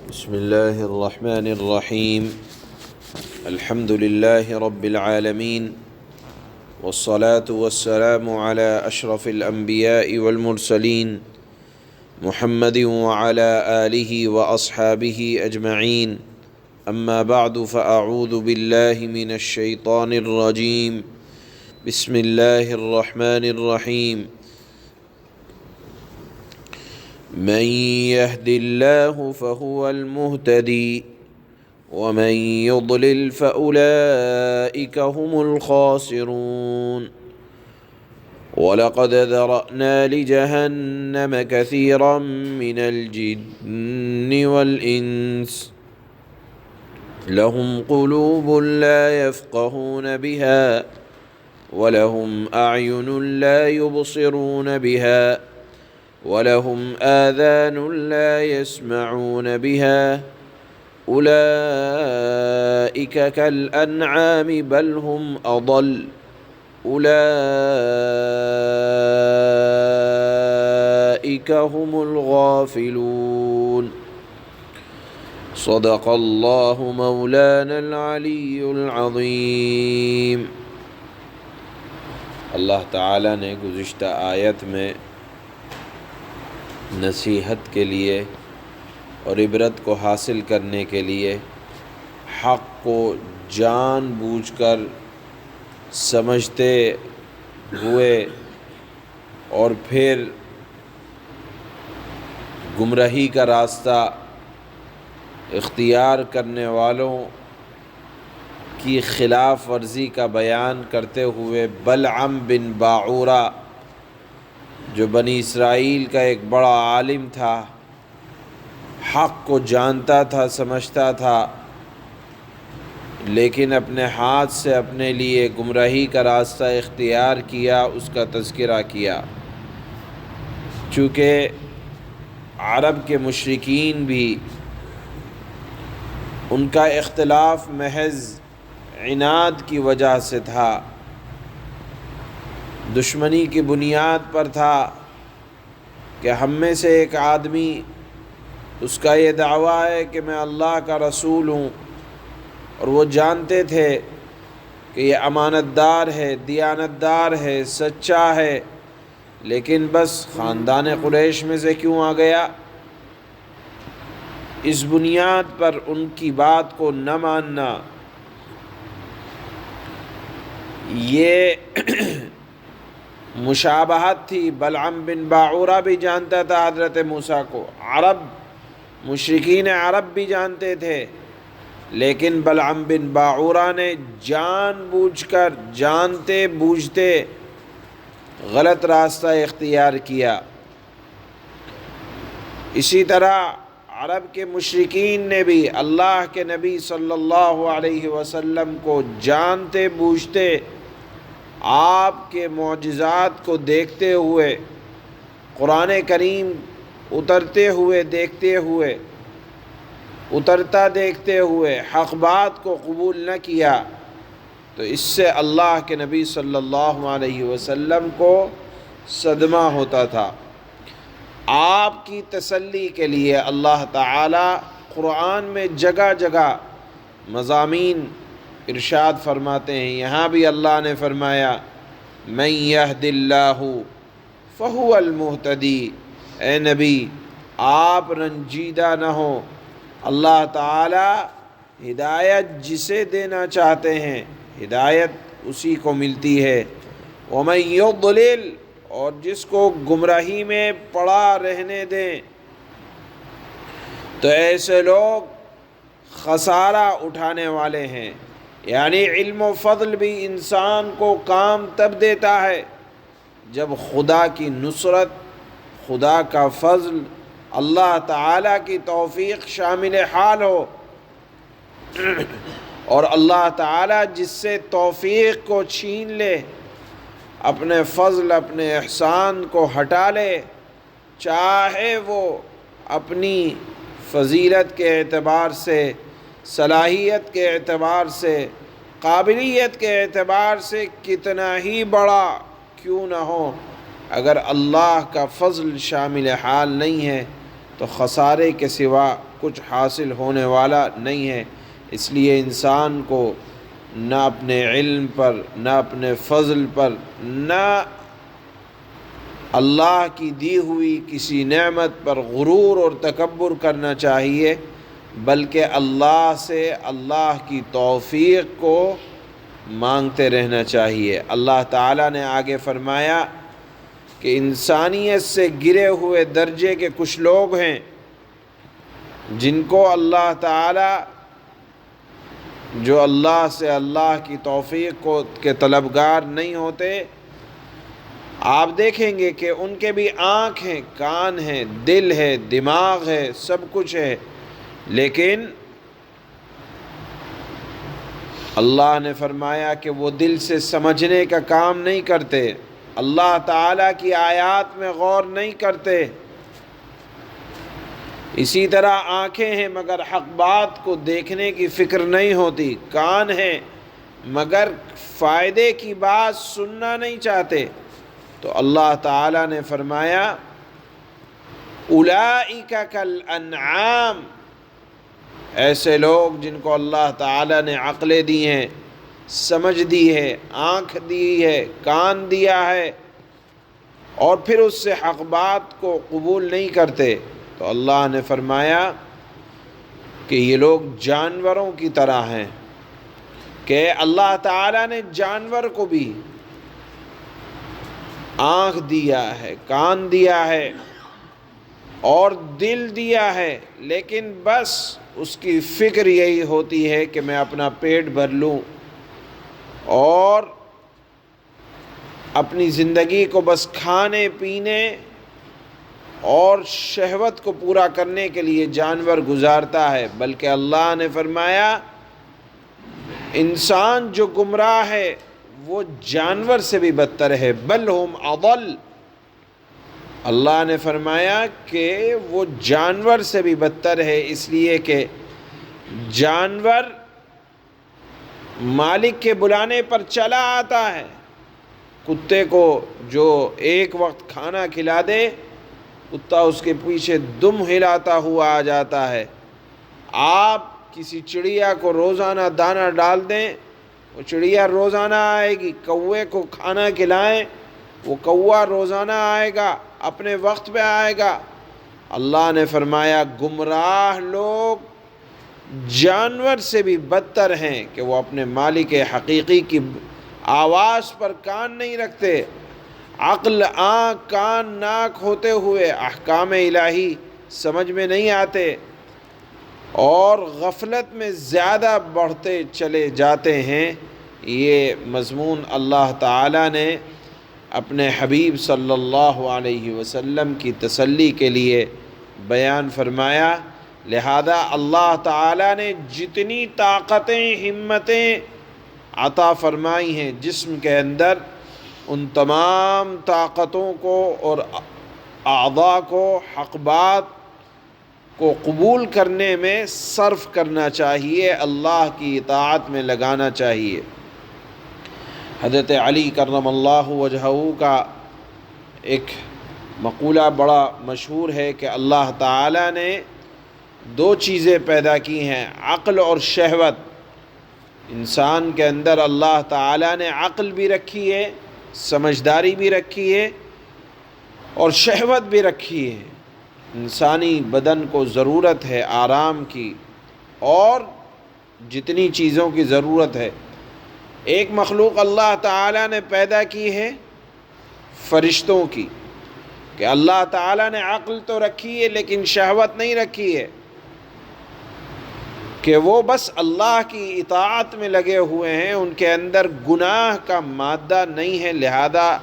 بسم الله الرحمن الرحيم. الحمد لله رب العالمين، والصلاة والسلام على أشرف الأنبياء والمرسلين محمد وعلى آله وأصحابه أجمعين. أما بعد، فأعوذ بالله من الشيطان الرجيم. بسم الله الرحمن الرحيم. من يهد الله فهو المهتدي ومن يضلل فأولئك هم الخاسرون. ولقد ذرأنا لجهنم كثيرا من الجن والإنس لهم قلوب لا يفقهون بها ولهم أعين لا يبصرون بها ولهم آذان لا يسمعون بها أولئك كالأنعام بل هم أضل أولئك هم الغافلون. صدق الله مولانا العلی العظیم. اللہ تعالیٰ نے گزشتہ آیت میں نصیحت کے لیے اور عبرت کو حاصل کرنے کے لیے حق کو جان بوجھ کر سمجھتے ہوئے اور پھر گمراہی کا راستہ اختیار کرنے والوں کی خلاف ورزی کا بیان کرتے ہوئے بلعم بن باعورہ، جو بنی اسرائیل کا ایک بڑا عالم تھا، حق کو جانتا تھا، سمجھتا تھا، لیکن اپنے ہاتھ سے اپنے لیے گمراہی کا راستہ اختیار کیا، اس کا تذکرہ کیا. چونکہ عرب کے مشرکین بھی ان کا اختلاف محض عناد کی وجہ سے تھا، دشمنی کی بنیاد پر تھا کہ ہم میں سے ایک آدمی، اس کا یہ دعویٰ ہے کہ میں اللہ کا رسول ہوں، اور وہ جانتے تھے کہ یہ امانت دار ہے، دیانت دار ہے، سچا ہے، لیکن بس خاندان قریش میں سے کیوں آ گیا. اس بنیاد پر ان کی بات کو نہ ماننا، یہ مشابہت تھی. بلعم بن باعورہ بھی جانتا تھا حضرت موسیٰ کو، عرب مشرکین عرب بھی جانتے تھے، لیکن بلعم بن باعورہ نے جان بوجھ کر، جانتے بوجھتے غلط راستہ اختیار کیا. اسی طرح عرب کے مشرکین نے بھی اللہ کے نبی صلی اللہ علیہ وسلم کو جانتے بوجھتے آپ کے معجزات کو دیکھتے ہوئے، قرآن کریم اترتے ہوئے دیکھتے ہوئے، اترتا دیکھتے ہوئے حق بات کو قبول نہ کیا، تو اس سے اللہ کے نبی صلی اللہ علیہ وسلم کو صدمہ ہوتا تھا. آپ کی تسلی کے لیے اللہ تعالی قرآن میں جگہ جگہ مضامین ارشاد فرماتے ہیں. یہاں بھی اللہ نے فرمایا من یہد اللہ فہو المہتدی. اے نبی، آپ رنجیدہ نہ ہو، اللہ تعالی ہدایت جسے دینا چاہتے ہیں ہدایت اسی کو ملتی ہے. ومن یضلل، اور جس کو گمراہی میں پڑا رہنے دیں تو ایسے لوگ خسارہ اٹھانے والے ہیں. یعنی علم و فضل بھی انسان کو کام تب دیتا ہے جب خدا کی نصرت، خدا کا فضل، اللہ تعالیٰ کی توفیق شامل حال ہو. اور اللہ تعالیٰ جس سے توفیق کو چھین لے، اپنے فضل، اپنے احسان کو ہٹا لے، چاہے وہ اپنی فضیلت کے اعتبار سے، صلاحیت کے اعتبار سے، قابلیت کے اعتبار سے کتنا ہی بڑا کیوں نہ ہو، اگر اللہ کا فضل شامل حال نہیں ہے تو خسارے کے سوا کچھ حاصل ہونے والا نہیں ہے۔ اس لیے انسان کو نہ اپنے علم پر، نہ اپنے فضل پر، نہ اللہ کی دی ہوئی کسی نعمت پر غرور اور تکبر کرنا چاہیے، بلکہ اللہ سے اللہ کی توفیق کو مانگتے رہنا چاہیے۔ اللہ تعالیٰ نے آگے فرمایا کہ انسانیت سے گرے ہوئے درجے کے کچھ لوگ ہیں جن کو اللہ تعالیٰ، جو اللہ سے اللہ کی توفیق کو کے طلبگار نہیں ہوتے، آپ دیکھیں گے کہ ان کے بھی آنکھ ہیں، کان ہیں، دل ہے، دماغ ہے، سب کچھ ہے، لیکن اللہ نے فرمایا کہ وہ دل سے سمجھنے کا کام نہیں کرتے، اللہ تعالیٰ کی آیات میں غور نہیں کرتے۔ اسی طرح آنکھیں ہیں مگر حق بات کو دیکھنے کی فکر نہیں ہوتی، کان ہیں مگر فائدے کی بات سننا نہیں چاہتے۔ تو اللہ تعالیٰ نے فرمایا اولئک کالانعام، ایسے لوگ جن کو اللہ تعالیٰ نے عقلیں دی ہیں، سمجھ دی ہے، آنکھ دی ہے، کان دیا ہے، اور پھر اس سے حق بات کو قبول نہیں کرتے، تو اللہ نے فرمایا کہ یہ لوگ جانوروں کی طرح ہیں، کہ اللہ تعالیٰ نے جانور کو بھی آنکھ دیا ہے، کان دیا ہے اور دل دیا ہے، لیکن بس اس کی فکر یہی ہوتی ہے کہ میں اپنا پیٹ بھر لوں اور اپنی زندگی کو بس کھانے پینے اور شہوت کو پورا کرنے کے لیے جانور گزارتا ہے۔ بلکہ اللہ نے فرمایا انسان جو گمراہ ہے وہ جانور سے بھی بدتر ہے، بل ہم اضل، اللہ نے فرمایا کہ وہ جانور سے بھی بدتر ہے، اس لیے کہ جانور مالک کے بلانے پر چلا آتا ہے۔ کتے کو جو ایک وقت کھانا کھلا دے، کتا اس کے پیچھے دم ہلاتا ہوا آ جاتا ہے۔ آپ کسی چڑیا کو روزانہ دانہ ڈال دیں، وہ چڑیا روزانہ آئے گی۔ کوے کو کھانا کھلائیں، وہ کوا روزانہ آئے گا، اپنے وقت پہ آئے گا۔ اللہ نے فرمایا گمراہ لوگ جانور سے بھی بدتر ہیں کہ وہ اپنے مالک حقیقی کی آواز پر کان نہیں رکھتے، عقل، آنکھ، کان، ناک ہوتے ہوئے احکام الہی سمجھ میں نہیں آتے اور غفلت میں زیادہ بڑھتے چلے جاتے ہیں۔ یہ مضمون اللہ تعالیٰ نے اپنے حبیب صلی اللہ علیہ وسلم کی تسلی کے لیے بیان فرمایا۔ لہذا اللہ تعالیٰ نے جتنی طاقتیں، ہمتیں عطا فرمائی ہیں جسم کے اندر، ان تمام طاقتوں کو اور اعضاء کو حق بات کو قبول کرنے میں صرف کرنا چاہیے، اللہ کی اطاعت میں لگانا چاہیے۔ حضرت علی کرم اللہ وجہہ کا ایک مقولہ بڑا مشہور ہے کہ اللہ تعالیٰ نے دو چیزیں پیدا کی ہیں، عقل اور شہوت۔ انسان کے اندر اللہ تعالیٰ نے عقل بھی رکھی ہے، سمجھداری بھی رکھی ہے اور شہوت بھی رکھی ہے۔ انسانی بدن کو ضرورت ہے آرام کی اور جتنی چیزوں کی ضرورت ہے۔ ایک مخلوق اللہ تعالیٰ نے پیدا کی ہے فرشتوں کی، کہ اللہ تعالیٰ نے عقل تو رکھی ہے لیکن شہوت نہیں رکھی ہے، کہ وہ بس اللہ کی اطاعت میں لگے ہوئے ہیں، ان کے اندر گناہ کا مادہ نہیں ہے، لہذا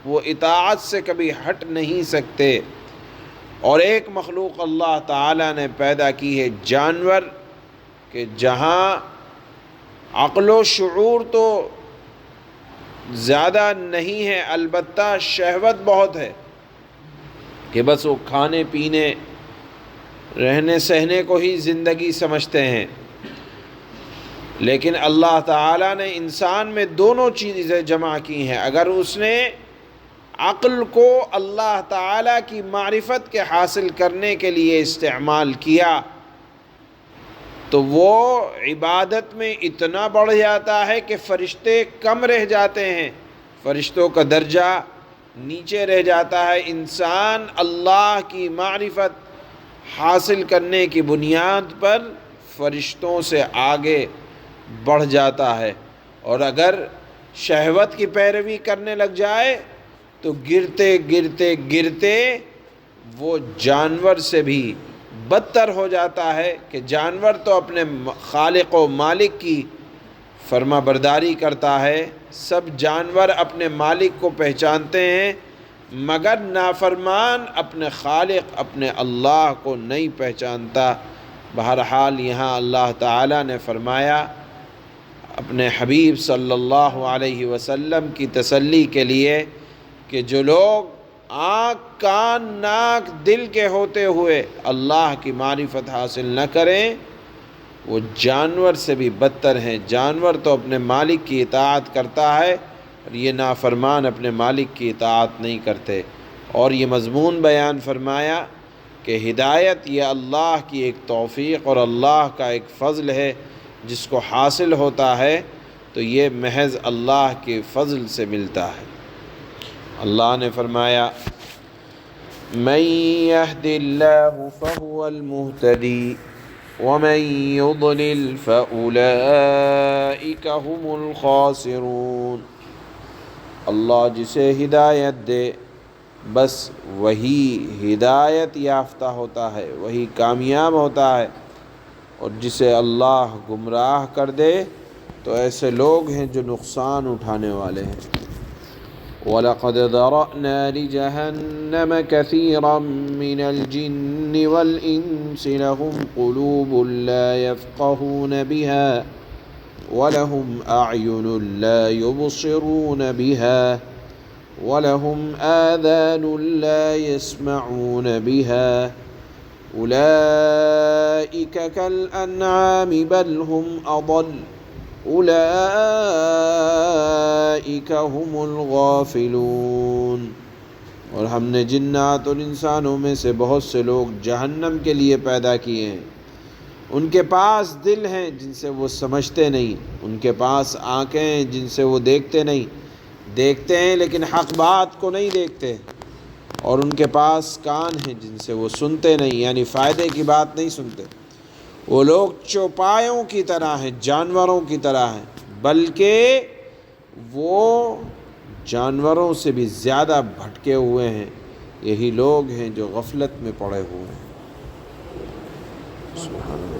وہ اطاعت سے کبھی ہٹ نہیں سکتے۔ اور ایک مخلوق اللہ تعالیٰ نے پیدا کی ہے جانور، کہ جہاں عقل و شعور تو زیادہ نہیں ہے، البتہ شہوت بہت ہے، کہ بس وہ کھانے پینے رہنے سہنے کو ہی زندگی سمجھتے ہیں۔ لیکن اللہ تعالیٰ نے انسان میں دونوں چیزیں جمع کی ہیں۔ اگر اس نے عقل کو اللہ تعالیٰ کی معرفت کے حاصل کرنے کے لیے استعمال کیا تو وہ عبادت میں اتنا بڑھ جاتا ہے کہ فرشتے کم رہ جاتے ہیں، فرشتوں کا درجہ نیچے رہ جاتا ہے۔ انسان اللہ کی معرفت حاصل کرنے کی بنیاد پر فرشتوں سے آگے بڑھ جاتا ہے، اور اگر شہوت کی پیروی کرنے لگ جائے تو گرتے گرتے گرتے وہ جانور سے بھی بدتر ہو جاتا ہے، کہ جانور تو اپنے خالق و مالک کی فرما برداری کرتا ہے، سب جانور اپنے مالک کو پہچانتے ہیں، مگر نافرمان اپنے خالق اپنے اللہ کو نہیں پہچانتا۔ بہرحال یہاں اللہ تعالیٰ نے فرمایا اپنے حبیب صلی اللہ علیہ وسلم کی تسلی کے لیے کہ جو لوگ آنکھ کان ناک دل کے ہوتے ہوئے اللہ کی معرفت حاصل نہ کریں وہ جانور سے بھی بدتر ہیں۔ جانور تو اپنے مالک کی اطاعت کرتا ہے اور یہ نافرمان اپنے مالک کی اطاعت نہیں کرتے۔ اور یہ مضمون بیان فرمایا کہ ہدایت یہ اللہ کی ایک توفیق اور اللہ کا ایک فضل ہے، جس کو حاصل ہوتا ہے تو یہ محض اللہ کے فضل سے ملتا ہے۔ اللہ نے فرمایا من يهد الله فهو المهتدي ومن يضلل فأولئك هم الخاسرون۔ اللہ جسے ہدایت دے بس وہی ہدایت یافتہ ہوتا ہے، وہی کامیاب ہوتا ہے، اور جسے اللہ گمراہ کر دے تو ایسے لوگ ہیں جو نقصان اٹھانے والے ہیں۔ وَلَقَدْ ذَرَأْنَا لِجَهَنَّمَ كَثِيرًا مِنَ الْجِنِّ وَالْإِنسِ لَهُمْ قُلُوبٌ لَا يَفْقَهُونَ بِهَا وَلَهُمْ أَعْيُنٌ لَا يُبْصِرُونَ بِهَا وَلَهُمْ آذَانٌ لَا يَسْمَعُونَ بِهَا أُولَئِكَ كَالْأَنْعَامِ بَلْ هُمْ أَضَلُّ اولئک هم الغافلون۔ اور ہم نے جنات اور انسانوں میں سے بہت سے لوگ جہنم کے لیے پیدا کیے ہیں، ان کے پاس دل ہیں جن سے وہ سمجھتے نہیں، ان کے پاس آنکھیں ہیں جن سے وہ دیکھتے نہیں، دیکھتے ہیں لیکن حق بات کو نہیں دیکھتے، اور ان کے پاس کان ہیں جن سے وہ سنتے نہیں، یعنی فائدے کی بات نہیں سنتے۔ وہ لوگ چوپایوں کی طرح ہیں، جانوروں کی طرح ہیں، بلکہ وہ جانوروں سے بھی زیادہ بھٹکے ہوئے ہیں۔ یہی لوگ ہیں جو غفلت میں پڑے ہوئے ہیں۔ سبحان اللہ۔